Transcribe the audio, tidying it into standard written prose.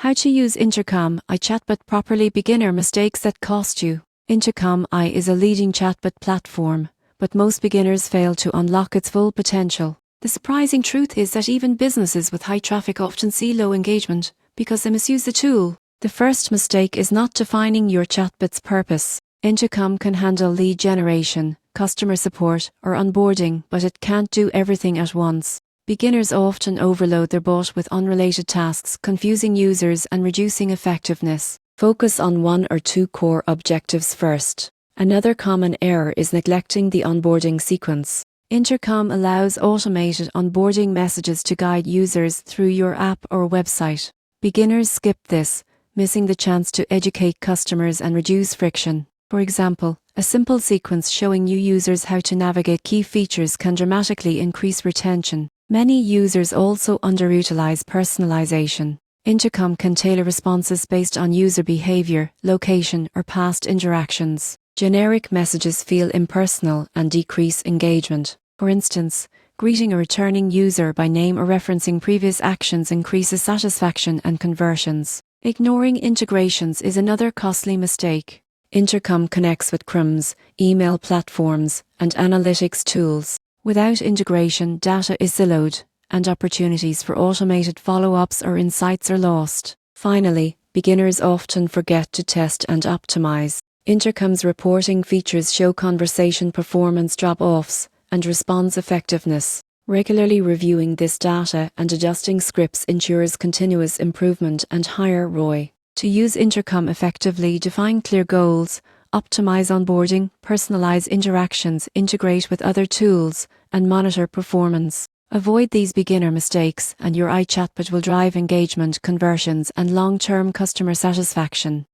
How to use Intercom Chatbot properly. Beginner mistakes that cost you. Intercom is a leading chatbot platform, but most beginners fail to unlock its full potential. The surprising truth is that even businesses with high traffic often see low engagement because they misuse the tool. The first mistake is not defining your chatbot's purpose. Intercom can handle lead generation, customer support, or onboarding, but it can't do everything at once. Beginners often overload their bot with unrelated tasks, confusing users and reducing effectiveness. Focus on one or two core objectives first. Another common error is neglecting the onboarding sequence. Intercom allows automated onboarding messages to guide users through your app or website. Beginners skip this, missing the chance to educate customers and reduce friction. For example, a simple sequence showing new users how to navigate key features can dramatically increase retention. Many users also underutilize personalization. Intercom can tailor responses based on user behavior, location, or past interactions. Generic messages feel impersonal and decrease engagement. For instance, greeting a returning user by name or referencing previous actions increases satisfaction and conversions. Ignoring integrations is another costly mistake. Intercom connects with CRMs, email platforms, and analytics tools. Without integration, data is siloed, and opportunities for automated follow-ups or insights are lost. Finally, beginners often forget to test and optimize. Intercom's reporting features show conversation performance drop-offs and response effectiveness. Regularly reviewing this data and adjusting scripts ensures continuous improvement and higher ROI. To use Intercom effectively, define clear goals, optimize onboarding, personalize interactions, integrate with other tools, and monitor performance. Avoid these beginner mistakes, and your iChatbot will drive engagement, conversions, and long-term customer satisfaction.